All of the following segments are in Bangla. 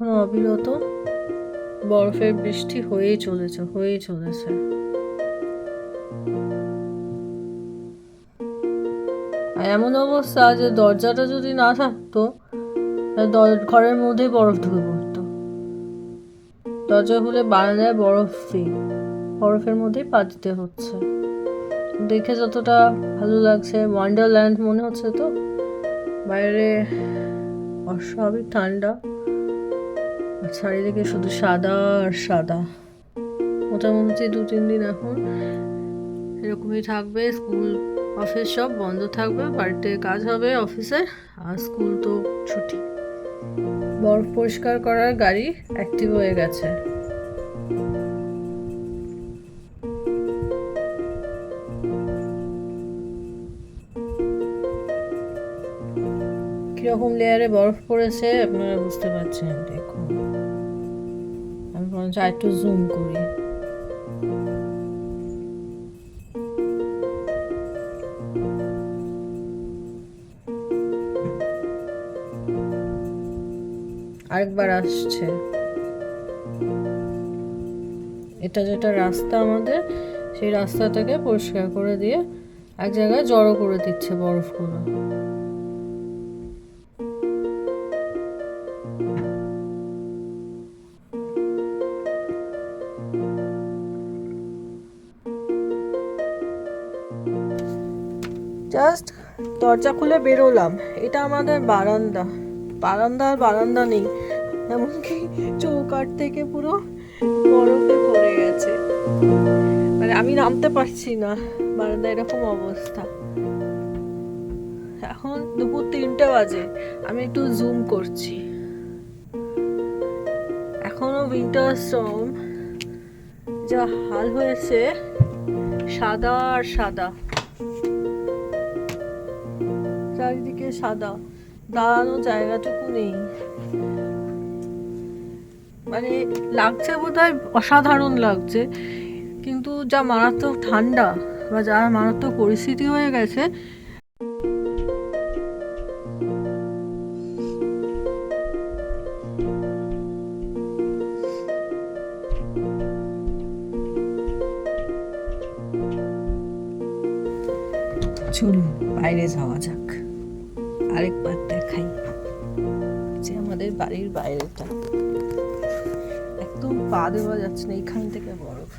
এখনো অবিরত বরফের বৃষ্টি হয়েই চলেছে। আর এমন অবস্থা যে দরজাটা যদি না থাকতো ঘরের মধ্যেই বরফ ঢুকে পড়তো। দরজা খুলে বারান্দায় বরফের মধ্যেই পা দিতে হচ্ছে। দেখে যতটা ভালো লাগছে, ওয়ান্ডারল্যান্ড মনে হচ্ছে। তো বাইরে অস্বাভাবিক ঠান্ডা, চারিদিকে শুধু সাদা আর সাদা। মোটামুটি 2-3 দিন এখন এরকমই থাকবে। স্কুল অফিস সব বন্ধ থাকবে, বাড়িতে কাজ হবে অফিসে, আর স্কুল তো ছুটি। বরফ পরিষ্কার করার গাড়ি অ্যাক্টিভ হয়ে গেছে। কিরকম লেয়ারে বরফ পড়েছে আপনারা বুঝতে পারছেন। দেখুন, আমি বরঞ্চ একটু জুম করি। আরেকবার আসছে। এটা যেটা রাস্তা আমাদের, সেই রাস্তাটাকে পরিষ্কার করে দিয়ে এক জায়গায় জড়ো করে দিচ্ছে বরফগুলো। জাস্ট দরজা খুলে বেরোলাম, এটা আমাদের বারান্দা নেই, এমনকি চৌকাঠ থেকে পুরো বরফে ভরে গেছে। মানে আমি নামতে পারছি না বারান্দা, এরকম অবস্থা। এখন দুপুর 3টে বাজে, আমি একটু জুম করছি। এখনো উইন্টার স্টর্ম যা হাল হয়েছে, সাদা আর সাদা, চারিদিকে সাদা, দাঁড়ানো জায়গাটুকু নেই। মানে লাগছে বোধহয় অসাধারণ লাগছে, কিন্তু যা মারাত্মক ঠান্ডা বা যা মারাত্মক পরিস্থিতি হয়ে গেছে। চলুন বাইরে যাওয়া যাক, আরেকবার দেখাই যে আমাদের বাড়ির বাইরেটা একদম পা দেওয়া যাচ্ছে না, এখান থেকে বরফ।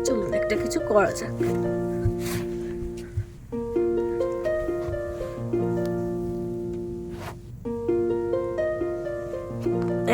চলুন একটা কিছু করা যাক।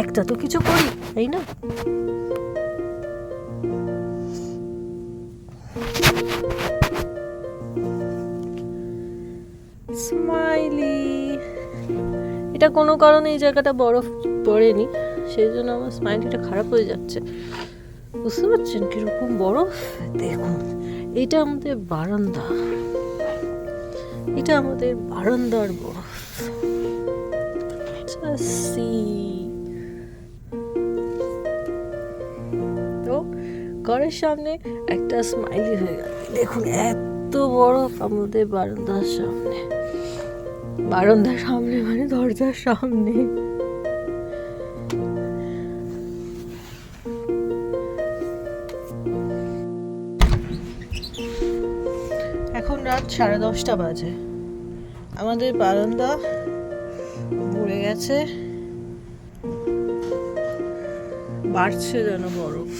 একটা তো কিছু করি, তাই না? স্মাইলি। এটা কোনো কারণে এই জায়গাটা বরফ পড়েনি, সেই জন্য আমার স্মাইলিটা খারাপ হয়ে যাচ্ছে। বুঝতে পারছেন কিরকম বরফ? দেখুন, এটা আমাদের বারান্দা, এটা আমাদের বারান্দার বরফ। তো ঘরের সামনে একটা স্মাইলি হয়ে গেল। দেখুন এত বরফ আমাদের বারান্দার সামনে মানে দরজার সামনে। এখন রাত 10:30 বাজে, আমাদের বারান্দা ভরে গেছে, বাড়ছে যেন বরফ।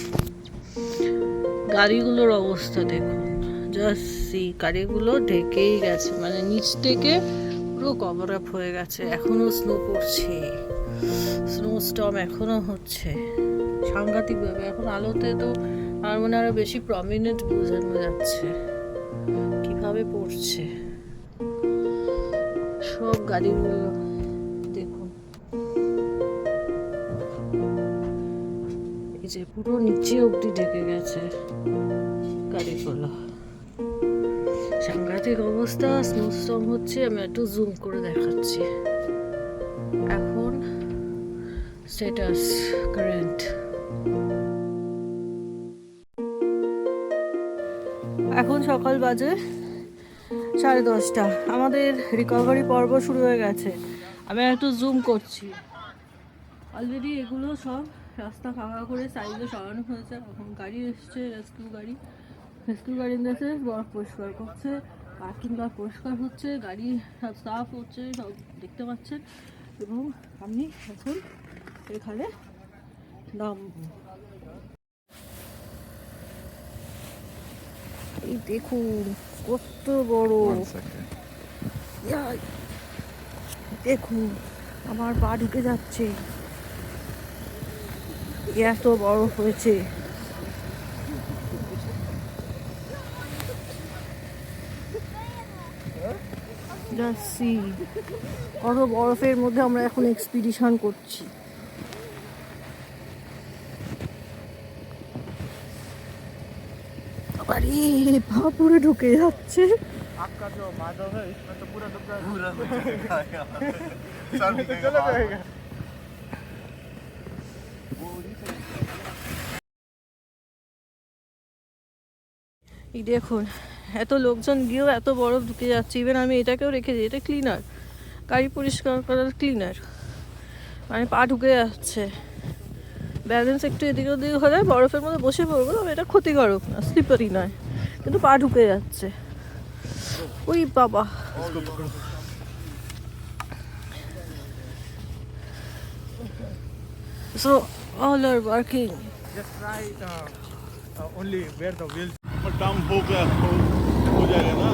গাড়িগুলোর অবস্থা দেখুন, জাস্ট গাড়িগুলো ঢেকেই গেছে, মানে নিচ থেকে পুরো কভার আপ হয়ে গেছে। এখনো স্নো পড়ছে, স্নোস্টর্ম এখনো হচ্ছে সাংঘাতিকভাবে। এখন আলোতে তো আমার মনে আরো বেশি প্রমিনেন্ট বোঝানো যাচ্ছে কিভাবে পড়ছে সব গাড়িগুলো। দেখুন এই যে পুরো নিচে অবধি ঢেকে গেছে গাড়িগুলো, সাংঘাতিক অবস্থা। স্নোস্টর্ম হচ্ছে, আমি একটু জুম করে দেখাচ্ছি। এখন স্ট্যাটাস কারেন্ট। এখন সকাল বাজে 10:30। আমাদের রিকভারি পর্ব শুরু হয়ে গেছে। আমি একটু জুম করছি। অলরেডি এগুলো সব রাস্তা ফাঁকা করে সাইডে সরানো হয়েছে। এখন গাড়ি এসছে, রেস্কিউ গাড়ি। রেস্কিউ গাড়ি এসে বরফ পরিষ্কার করছে, পার্কিং লট পরিষ্কার হচ্ছে, গাড়ি সব সাফ হচ্ছে, সব দেখতে পাচ্ছেন। এবং আমি এখন এখানে নামবো। এই দেখুন কত বড়, দেখুন আমার পা ঢুকে যাচ্ছে, এত বরফ হয়েছে। কত বরফের মধ্যে আমরা এখন এক্সপিডিশন করছি। আরে পা পুরো ঢুকে যাচ্ছে। आपका जो माधव है इसमें तो पूरा हो जाएगा। এই দেখুন এত লোকজন গিয়েও এত বরফ ঢুকে যাচ্ছে। ইভেন আমি এটাকেও রেখেছি, এটা ক্লিনার, গাড়ি পরিষ্কার করার ক্লিনার। মানে পা ঢুকে যাচ্ছে। ব্যালেন্স একটু এদিকে ওদিকে হলে বরফের মধ্যে বসে পড়বো, তবে এটা ক্ষতিকারক না, স্লিপারি নয়, কিন্তু পা ঢুকে যাচ্ছে। ওই বাবা, so all are working. Just try only where the wheels डम हो जाएगा ना,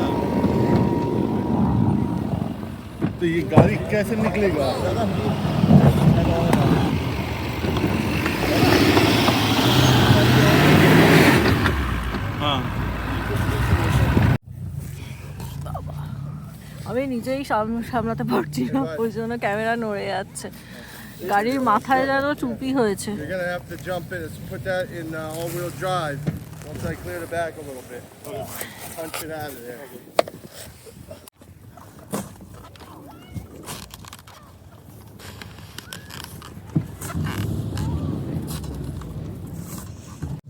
तो ये गाड़ी कैसे निकलेगा? हाँ আমি নিজেই সামলাতে পারছি না, ওই জন্য ক্যামেরা নড়ে যাচ্ছে। গাড়ির মাথায় যেন চুপি হয়েছে। You're gonna have to jump in and put that in all-wheel drive once I clear the back a little bit. Punch it out of there.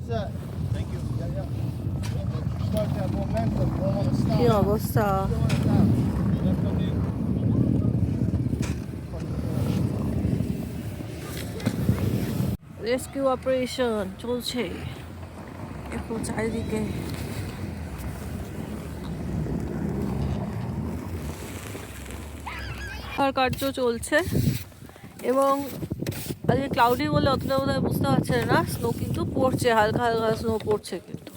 Set. Thank you. Yeah. Start that momentum. You don't want to stop. কি অবস্থা! রেস্কিউ অপারেশন চলছে একটু চারিদিকে। কার্য চলছে এবং আজকে ক্লাউডি বলে অতটা বোধহয় বুঝতে পারছে না। স্নো কিন্তু পড়ছে, হালকা হালকা স্নো পড়ছে, কিন্তু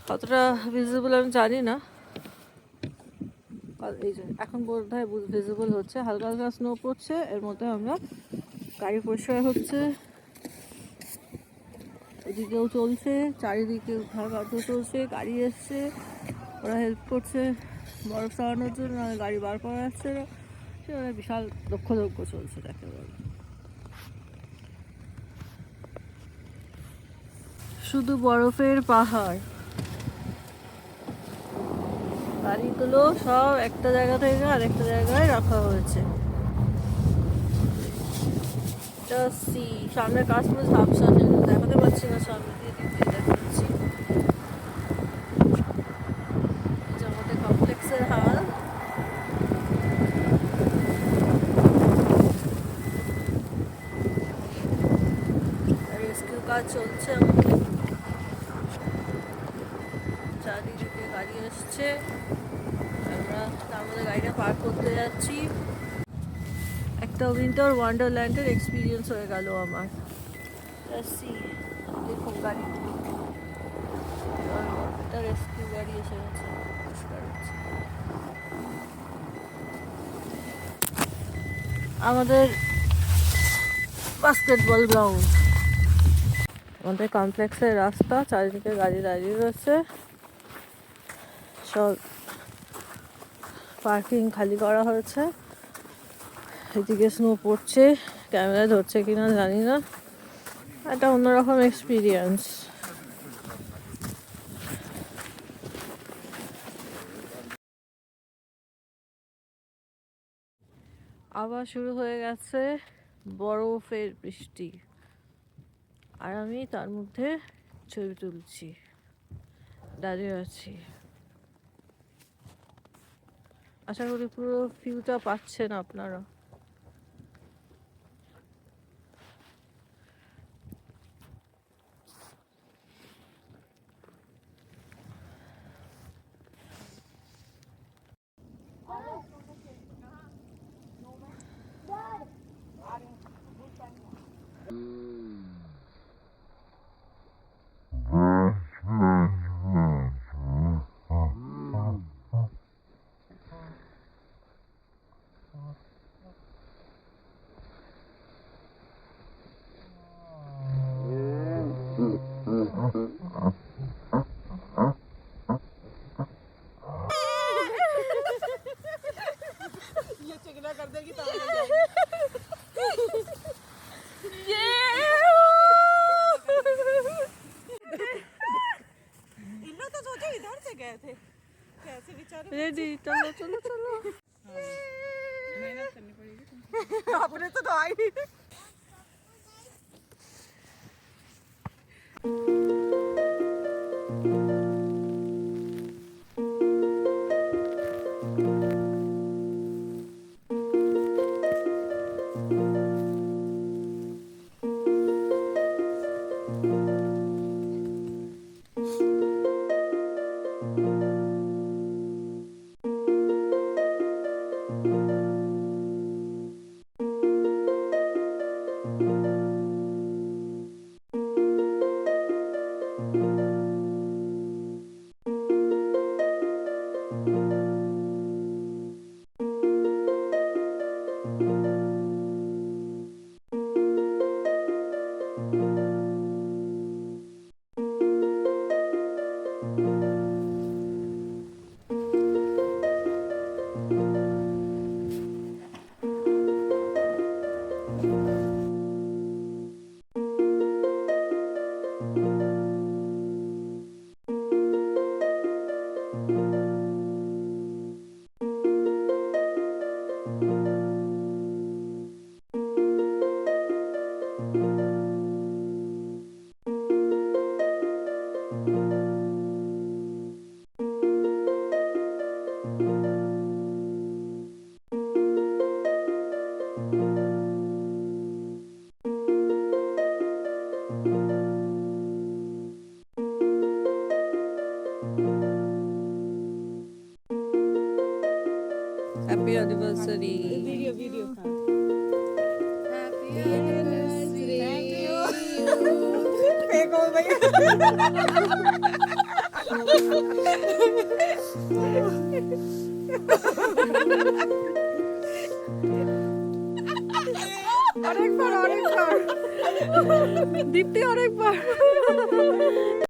কতটা ভিজিবল আমি জানি না। এই যে এখন বোধহয় ভিজিবল হচ্ছে, হালকা হালকা স্নো পড়ছে। এর মধ্যে আমরা গাড়ি পরিষ্কার হচ্ছে, এদিকেও চলছে, চারিদিকে উদ্ধার কার্য চলছে। গাড়ি এসছে, ওরা হেল্প করছে বরফ সরানোর জন্য, গাড়ি বার করা যাচ্ছে না। সেখানে বিশাল দক্ষ চলছে তাকে বলে। শুধু বরফের পাহাড়। গাড়িগুলো সব একটা জায়গা থেকে আরেকটা জায়গায় রাখা হয়েছে। সামনের কাজগুলো সাবধানে দেখাতে পারছি না, সামনে দিয়ে দেখাচ্ছি। আমাদের কমপ্লেক্সের হাল। রেস্কিউ কাজ চলছে আমাদের, চারিদিকে গাড়ি এসছে, আমরা তার মধ্যে গাড়িটা পার্ক করতে যাচ্ছি। একটা উইন্টার ওয়ান্ডারল্যান্ডের এক্সপিরিয়েন্স হয়ে গেল আমার। দেখুন গাড়ি, একটা রেস্কিউ গাড়ি এসে গেছে, আমাদের বাস্কেটবল গ্রাউন্ড। আমাদের কমপ্লেক্সের রাস্তা, চারিদিকে গাড়ি দাঁড়িয়ে রয়েছে, সব পার্কিং খালি করা হয়েছে। এদিকে স্নো পড়ছে, ক্যামেরা ধরছে কিনা জানি না, একটা অন্যরকম এক্সপিরিয়েন্স। আবার শুরু হয়ে গেছে বরফের বৃষ্টি, আর আমি তার মধ্যে ছবি তুলছি, দাঁড়িয়ে আছি। আশা করি পুরো ভিউটা পাচ্ছেন আপনারা। पूरा कर देगी तो इन लोग तो सोचो इधर से गए थे कैसे बेचारे रेडी चलो चलो चलो मेहनत करनी पड़ेगी अपने तो आई नहीं happy anniversary video video Happy anniversary. फेंक हो भैया और एक बार दीप्ति और एक बार